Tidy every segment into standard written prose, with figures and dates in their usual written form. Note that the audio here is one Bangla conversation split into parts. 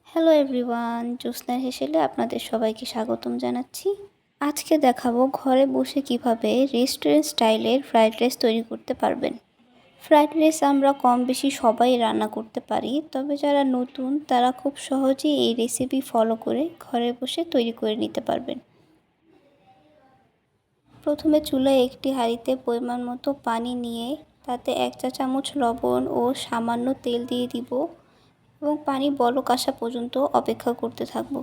হ্যালো এভরিওয়ান, জ্যোৎস্নার হেসেলে আপনাদের সবাইকে স্বাগতম জানাচ্ছি। আজকে দেখাবো ঘরে বসে কিভাবে রেস্টুরেন্ট স্টাইলের ফ্রাইড রাইস তৈরি করতে পারবেন। ফ্রাইড রাইস আমরা কম বেশি সবাই রান্না করতে পারি, তবে যারা নতুন তারা খুব সহজেই এই রেসিপি ফলো করে ঘরে বসে তৈরি করে নিতে পারবেন। প্রথমে চুলায় একটি হাঁড়িতে পরিমাণ মতো পানি নিয়ে তাতে 1 চা চামচ লবণ ও সামান্য তেল দিয়ে দিব এবং পানি বলক আসা পর্যন্ত অপেক্ষা করতে থাকব।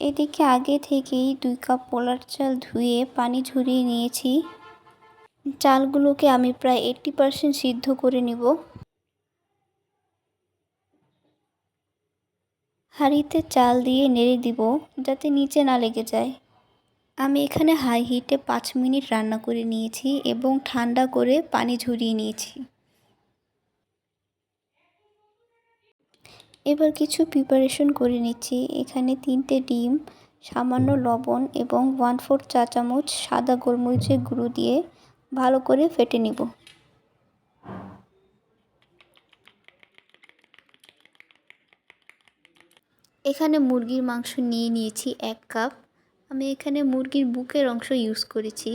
এদিকে আগে থেকেই 2 কাপ পোলার চাল ধুয়ে পানি ঝরিয়ে নিয়েছি। চালগুলোকে আমি প্রায় 80% সিদ্ধ করে নিব। হাঁড়িতে চাল দিয়ে নেড়ে দিব যাতে নিচে না লেগে যায়। আমি এখানে হাই হিটে 5 মিনিট রান্না করে নিয়েছি এবং ঠান্ডা করে পানি ঝরিয়ে নিয়েছি। এবার কিছু প্রিপারেশন করে নিচ্ছি। এখানে 3টে ডিম, সামান্য লবণ এবং 1/4 চা চামচ সাদা গোলমরিচের গুঁড়ো দিয়ে ভালো করে ফেটে নিব। এখানে মুরগির মাংস নিয়ে নিয়েছি 1 কাপ। আমি এখানে মুরগির বুকের অংশ ইউজ করেছি।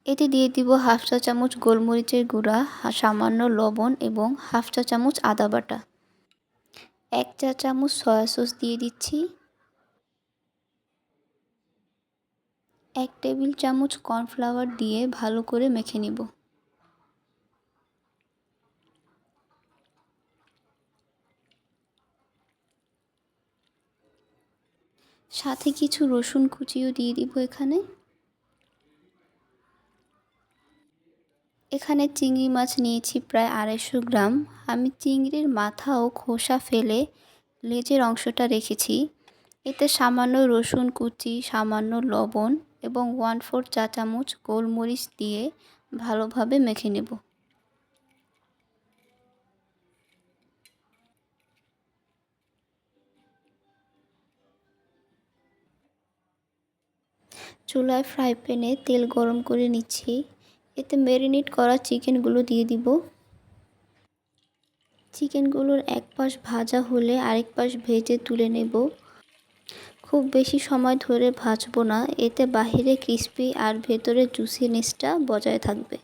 এতে দিয়ে দিব 1/2 চা চামচ গোলমরিচের গুঁড়া, সামান্য লবণ এবং 1/2 চা চামচ আদা বাটা। 1 চা চামচ সয়া সস দিয়ে দিচ্ছি। 1 টেবিল চামচ কর্নফ্লাওয়ার দিয়ে ভালো করে মেখে নিব। সাথে কিছু রসুন কুচিও দিয়ে দিব এখানে। এখানে চিংড়ি মাছ নিয়েছি প্রায় 250 গ্রাম। আমি চিংড়ির মাথা ও খোসা ফেলে লেজের অংশটা রেখেছি। এতে সামান্য রসুন কুচি, সামান্য লবণ এবং 1/4 চা চামচ গোলমরিচ দিয়ে ভালোভাবে মেখে নেব। চুলায় ফ্রাই প্যানে তেল গরম করে নিচ্ছি। এতে ম্যারিনেট করা চিকেনগুলো দিয়ে দিব। চিকেনগুলোর এক পাশ ভাজা হলে আরেক পাশ ভেজে তুলে নেব। খুব বেশি সময় ধরে ভাজবো না, এতে বাহিরে ক্রিস্পি আর ভেতরে জুসিনেসটা বজায় থাকবে।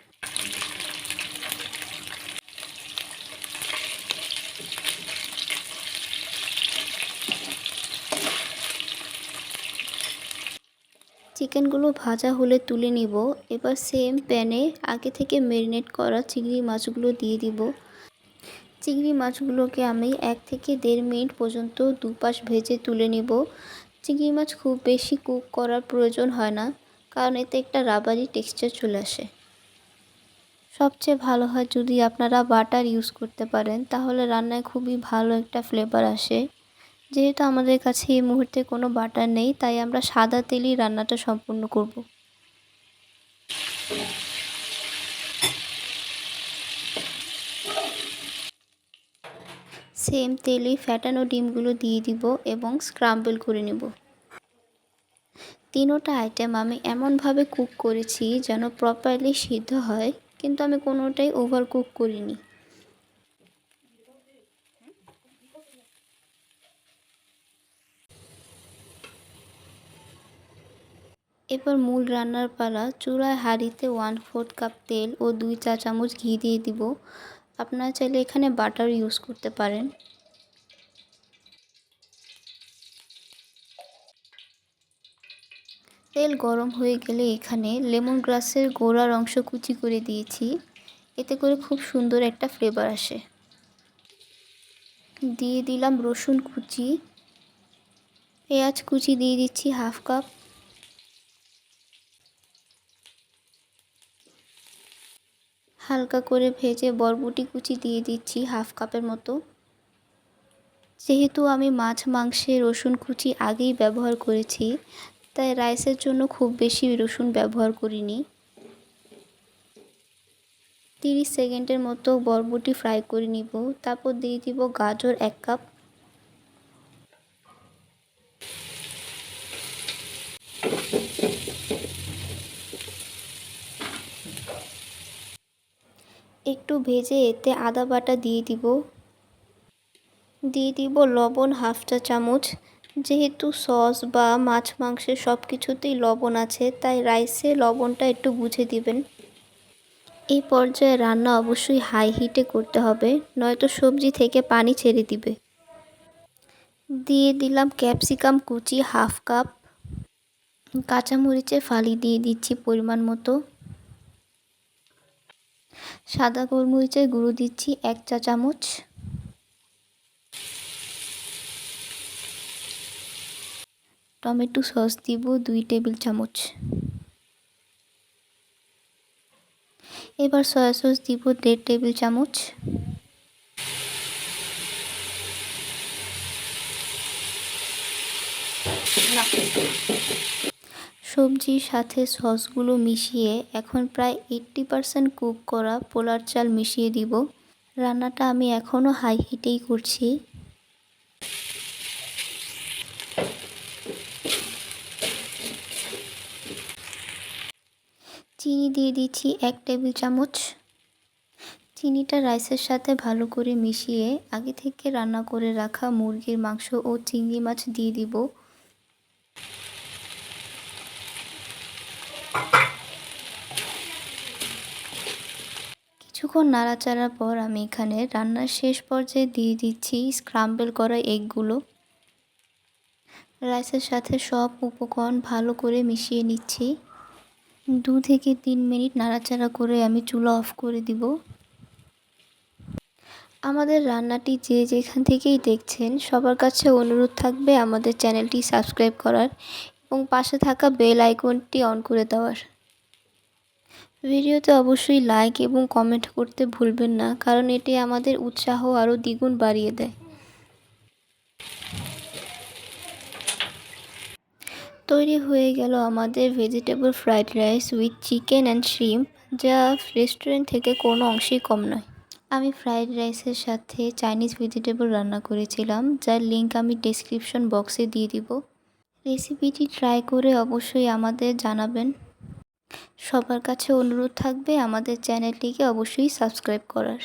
চিকেনগুলো ভাজা হলে তুলে নিব। এবার সেম প্যানে আগে থেকে ম্যারিনেট করা চিংড়ি মাছগুলো দিয়ে দিব। চিংড়ি মাছগুলোকে আমি 1 থেকে 1.5 মিনিট পর্যন্ত দুপাশ ভেজে তুলে নিব। চিংড়ি মাছ খুব বেশি কুক করার প্রয়োজন হয় না, কারণ এতে একটা রাবারি টেক্সচার চলে আসে। সবচেয়ে ভালো হয় যদি আপনারা বাটার ইউজ করতে পারেন, তাহলে রান্নায় খুবই ভালো একটা ফ্লেভার আসে। যেহেতু আমাদের কাছে এই মুহূর্তে কোনো বাটার নেই, তাই আমরা সাদা তেলেই রান্নাটা সম্পূর্ণ করব। সেম তেলেই ফ্যাটানো ডিমগুলো দিয়ে দিব এবং স্ক্রাম্বল করে নেব। তিনোটা আইটেম আমি এমনভাবে কুক করেছি যেন প্রপারলি সিদ্ধ হয়, কিন্তু আমি কোনোটাই ওভার কুক করিনি। এবার মূল রান্নার পালা। চুলায় হাঁড়িতে 1/4 কাপ তেল ও 2 চা চামচ ঘি দিয়ে দিব। আপনারা চাইলে এখানে বাটার ইউজ করতে পারেন। তেল গরম হয়ে গেলে এখানে লেমন গ্রাসের গোড়ার অংশ কুচি করে দিয়েছি। এতে করে খুব সুন্দর একটা ফ্লেভার আসে। দিয়ে দিলাম রসুন কুচি। পেঁয়াজ কুচি দিয়ে দিচ্ছি 1/2 কাপ। হালকা করে ভেজে বরবটি কুচি দিয়ে দিচ্ছি 1/2 কাপের মতো। যেহেতু আমি মাছ মাংসে রসুন কুচি আগেই ব্যবহার করেছি, তাই রাইসের জন্য খুব বেশি রসুন ব্যবহার করিনি। 30 সেকেন্ডের মতো বরবটি ফ্রাই করে নিব। তারপর দিয়ে দিব গাজর 1 কাপ। একটু ভেজে এতে আদা বাটা দিয়ে দিব। দিয়ে দিব লবণ হাফ চা চামচ। যেহেতু সস বা মাছ মাংসে সব কিছুতেই লবণ আছে, তাই রাইসে লবণটা একটু বুঝে দিবেন। এই পর্যায়ে রান্না অবশ্যই হাই হিটে করতে হবে, নয়তো সবজি থেকে পানি ছেড়ে দিবে। দিয়ে দিলাম ক্যাপসিকাম কুচি হাফ কাপ। কাঁচামরিচের ফালি দিয়ে দিচ্ছি পরিমাণ মতো। সাদা গোলমরিচের গুঁড়ো দিচ্ছি 1 চা চামচ। টমেটো সস দিব 2 টেবিল চামচ। এবার সয়া সস দিব 1.5 টেবিল চামচ। সবজির সাথে সসগুলো মিশিয়ে এখন প্রায় 80% কুক করা পোলার চাল মিশিয়ে দিব। রান্নাটা আমি এখনও হাই হিটেই করছি। চিনি দিয়ে দিচ্ছি 1 টেবিল চামচ। চিনিটা রাইসের সাথে ভালো করে মিশিয়ে আগে থেকে রান্না করে রাখা মুরগির মাংস ও চিংড়ি মাছ দিয়ে দিব। কিছুক্ষণ নাড়াচাড়ার পর আমি এখানে রান্নার শেষ পর্যায়ে দিয়ে দিচ্ছি স্ক্রাম্বল করা এগগুলো। রাইসের সাথে সব উপকরণ ভালো করে মিশিয়ে নিচ্ছি। 2 থেকে 3 মিনিট নাড়াচাড়া করে আমি চুলা অফ করে দিব। আমাদের রান্নাটি যে যেখান থেকেই দেখছেন সবার কাছে অনুরোধ থাকবে আমাদের চ্যানেলটি সাবস্ক্রাইব করার এবং পাশে থাকা বেল আইকনটি অন করে দেওয়ার। ভিডিওতে অবশ্যই লাইক এবং কমেন্ট করতে ভুলবেন না, কারণ এটি আমাদের উৎসাহ আরও দ্বিগুণ বাড়িয়ে দেয়। তৈরি হয়ে গেল আমাদের vegetable fried rice with chicken and shrimp, যা রেস্টুরেন্ট থেকে কোনো অংশেই কম নয়। আমি ফ্রাইড রাইসের সাথে চাইনিজ ভেজিটেবল রান্না করেছিলাম, যার লিংক আমি ডেসক্রিপশন বক্সে দিয়ে দিব। রেসিপিটি ট্রাই করে অবশ্যই আমাদের জানাবেন। সবার কাছে অনুরোধ থাকবে আমাদের চ্যানেলটিকে অবশ্যই সাবস্ক্রাইব করার।